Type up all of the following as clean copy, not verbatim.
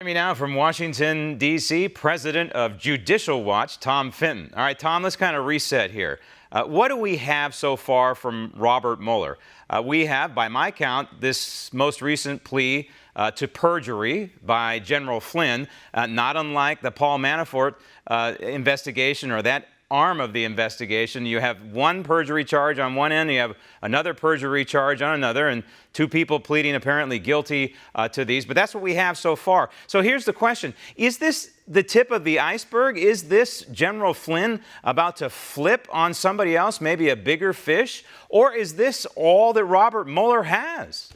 Me now from Washington, D.C., president of Judicial Watch, Tom Fenton. All right, Tom, let's kind of reset here. What do we have so far from Robert Mueller? We have, by my count, this most recent plea to perjury by General Flynn, not unlike the Paul Manafort investigation or that arm of the investigation. You have one perjury charge on one end, you have another perjury charge on another, and two people pleading apparently guilty to these. But that's what we have so far. So here's the question. Is this the tip of the iceberg? Is this General Flynn about to flip on somebody else, maybe a bigger fish? Or is this all that Robert Mueller has?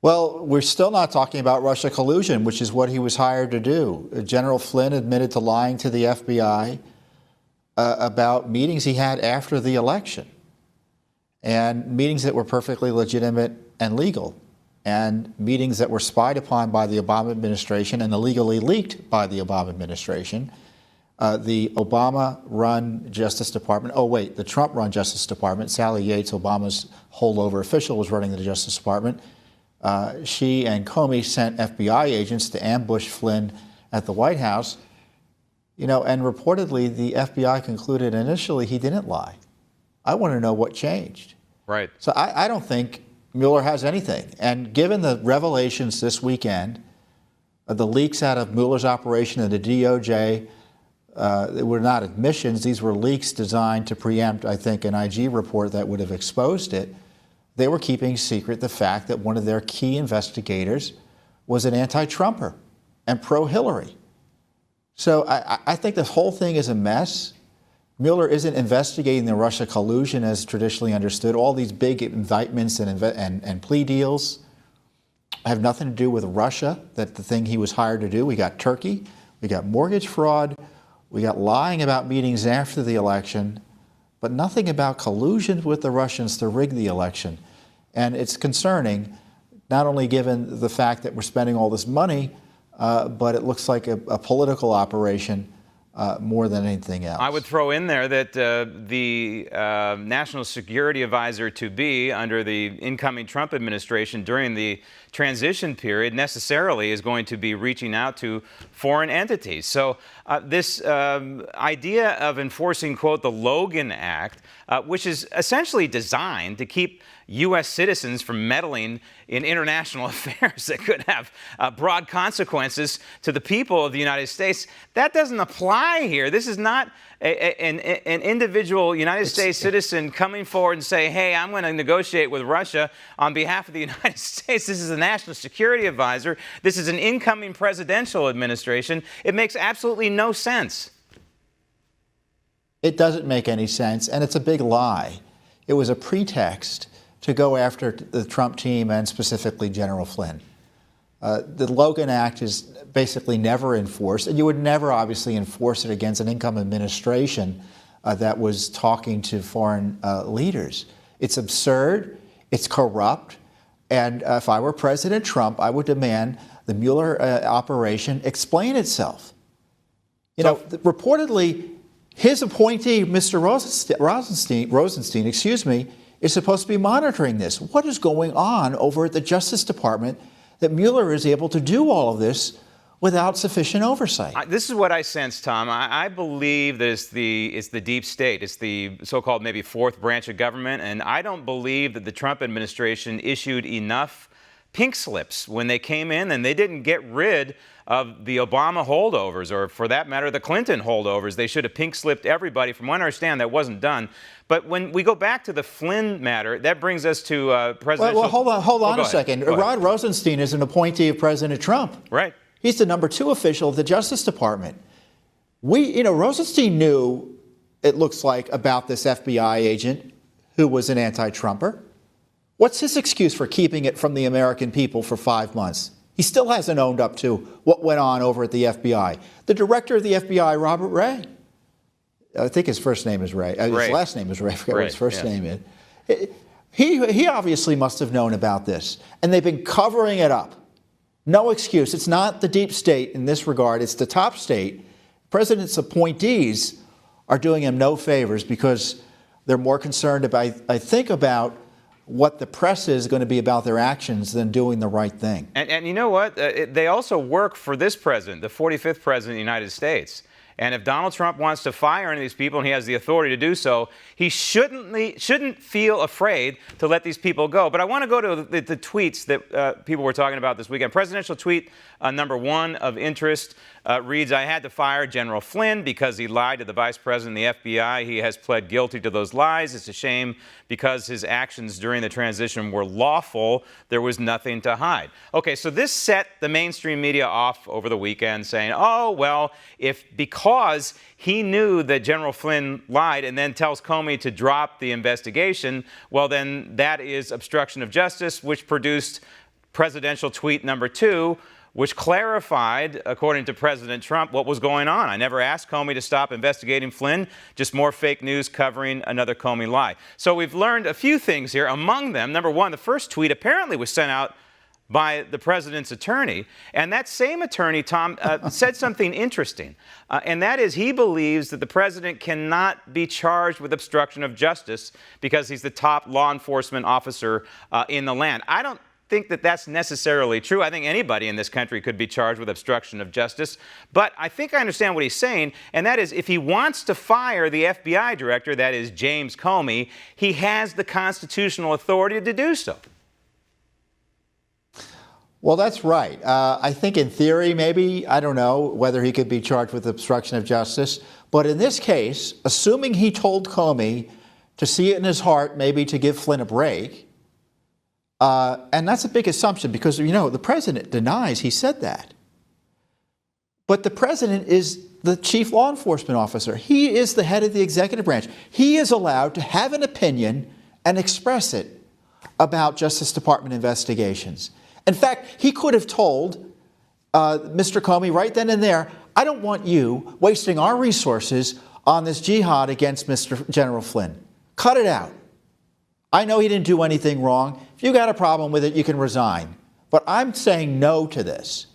Well, we're still not talking about Russia collusion, which is what he was hired to do. General Flynn admitted to lying to the FBI about meetings he had after the election, and meetings that were perfectly legitimate and legal, and meetings that were spied upon by the Obama administration and illegally leaked by the Obama administration. The Obama-run Justice Department, the Trump-run Justice Department, Sally Yates, Obama's holdover official, was running the Justice Department. She and Comey sent FBI agents to ambush Flynn at the White House, and reportedly the FBI concluded initially he didn't lie. I want to know what changed. Right. So I don't think Mueller has anything. And given the revelations this weekend, the leaks out of Mueller's operation and the DOJ, they were not admissions. These were leaks designed to preempt, I think, an IG report that would have exposed it. They were keeping secret the fact that one of their key investigators was an anti-Trumper and pro-Hillary. So I think this whole thing is a mess. Mueller isn't investigating the Russia collusion as traditionally understood. All these big indictments and plea deals have nothing to do with Russia, that's the thing he was hired to do. We got Turkey, we got mortgage fraud, we got lying about meetings after the election, but nothing about collusion with the Russians to rig the election. And it's concerning, not only given the fact that we're spending all this money, but it looks like a political operation more than anything else. I would throw in there that the National Security Advisor to be under the incoming Trump administration during the transition period necessarily is going to be reaching out to foreign entities. So this idea of enforcing, quote, the Logan Act, which is essentially designed to keep U.S. citizens from meddling in international affairs that could have broad consequences to the people of the United States, that doesn't apply here. This is not an individual United States citizen coming forward and say, hey, I'm going to negotiate with Russia on behalf of the United States. This is a National Security Advisor. This is an incoming presidential administration. It makes absolutely no sense. It doesn't make any sense, and it's a big lie. It was a pretext to go after the Trump team and specifically General Flynn. The Logan Act is basically never enforced, and you would never obviously enforce it against an incoming administration that was talking to foreign leaders. It's absurd, it's corrupt, and if I were President Trump, I would demand the Mueller operation explain itself. Reportedly, his appointee, Mr. Rosenstein, is supposed to be monitoring this. What is going on over at the Justice Department that Mueller is able to do all of this without sufficient oversight? This is what I sense, Tom. I believe that it's the deep state. It's the so-called maybe fourth branch of government, and I don't believe that the Trump administration issued enough pink slips when they came in, and they didn't get rid of the Obama holdovers, or for that matter, the Clinton holdovers. They should have pink slipped everybody. From what I understand, that wasn't done. But when we go back to the Flynn matter, that brings us to presidential... Well, hold on a second. Rod Rosenstein is an appointee of President Trump. Right. He's the #2 official of the Justice Department. Rosenstein knew, it looks like, about this FBI agent who was an anti-Trumper. What's his excuse for keeping it from the American people for 5 months? He still hasn't owned up to what went on over at the FBI. The director of the FBI, Robert Ray, I think his first name is Ray. His last name is Ray. I forget what his first name is. He obviously must have known about this, and they've been covering it up. No excuse. It's not the deep state in this regard. It's the top state. President's appointees are doing him no favors because they're more concerned about, I think, about what the press is going to be about their actions than doing the right thing. And you know what? They also work for this president, the 45th president of the United States. And if Donald Trump wants to fire any of these people, and he has the authority to do so, he shouldn't feel afraid to let these people go. But I want to go to the tweets that people were talking about this weekend. Presidential tweet number one of interest reads, "I had to fire General Flynn because he lied to the vice president of the FBI. He has pled guilty to those lies. It's a shame because his actions during the transition were lawful. There was nothing to hide." Okay, so this set the mainstream media off over the weekend saying, oh, well, because he knew that General Flynn lied and then tells Comey to drop the investigation, well, then that is obstruction of justice, which produced presidential tweet number two, which clarified, according to President Trump, what was going on. "I never asked Comey to stop investigating Flynn, just more fake news covering another Comey lie." So we've learned a few things here. Among them, number one, the first tweet apparently was sent out by the president's attorney. And that same attorney, Tom, said something interesting. And that is he believes that the president cannot be charged with obstruction of justice because he's the top law enforcement officer in the land. I don't think that that's necessarily true. I think anybody in this country could be charged with obstruction of justice. But I think I understand what he's saying, and that is if he wants to fire the FBI director, that is James Comey, he has the constitutional authority to do so. Well, that's right. I think in theory, maybe, I don't know whether he could be charged with obstruction of justice. But in this case, assuming he told Comey to see it in his heart, maybe to give Flynn a break, and that's a big assumption because, you know, the president denies he said that. But the president is the chief law enforcement officer. He is the head of the executive branch. He is allowed to have an opinion and express it about Justice Department investigations. In fact, he could have told Mr. Comey right then and there, "I don't want you wasting our resources on this jihad against Mr. General Flynn. Cut it out. I know he didn't do anything wrong. If you got a problem with it, you can resign. But I'm saying no to this."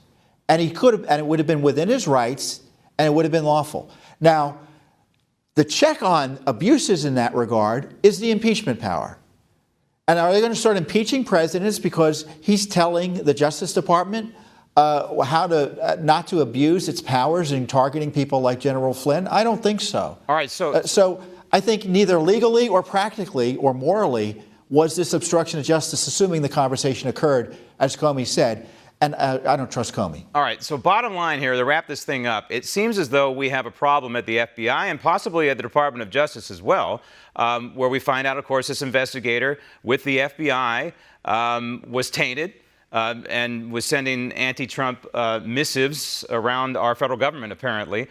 And he could have, and it would have been within his rights, and it would have been lawful. Now, the check on abuses in that regard is the impeachment power. And are they going to start impeaching presidents because he's telling the Justice Department how to not to abuse its powers in targeting people like General Flynn? I don't think so. All right, so I think neither legally or practically or morally was this obstruction of justice, assuming the conversation occurred, as Comey said. And I don't trust Comey. All right, so bottom line here, to wrap this thing up, it seems as though we have a problem at the FBI and possibly at the Department of Justice as well, where we find out, of course, this investigator with the FBI was tainted and was sending anti-Trump missives around our federal government, apparently.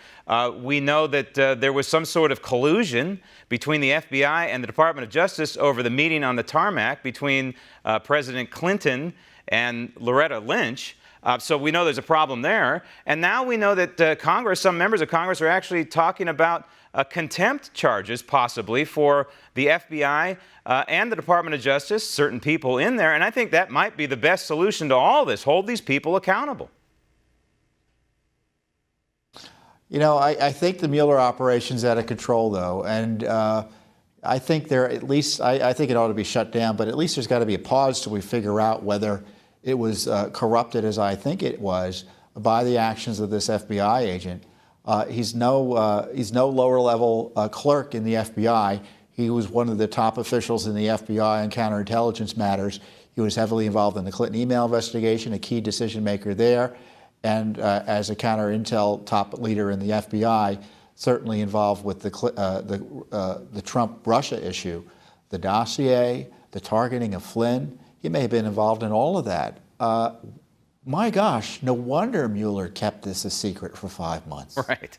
We know that there was some sort of collusion between the FBI and the Department of Justice over the meeting on the tarmac between President Clinton and Loretta Lynch. So we know there's a problem there. And now we know that Congress, some members of Congress are actually talking about contempt charges, possibly, for the FBI and the Department of Justice, certain people in there. And I think that might be the best solution to all this, hold these people accountable. You know, I think the Mueller operation's out of control, though. And I think there at least, I think it ought to be shut down, but at least there's got to be a pause till we figure out whether it was corrupted, as I think it was, by the actions of this FBI agent. He's no lower level clerk in the FBI. He was one of the top officials in the FBI on counterintelligence matters. He was heavily involved in the Clinton email investigation, a key decision maker there, and as a counterintel top leader in the FBI, certainly involved with the Trump-Russia issue, the dossier, the targeting of Flynn. He may have been involved in all of that. My gosh, no wonder Mueller kept this a secret for 5 months. Right.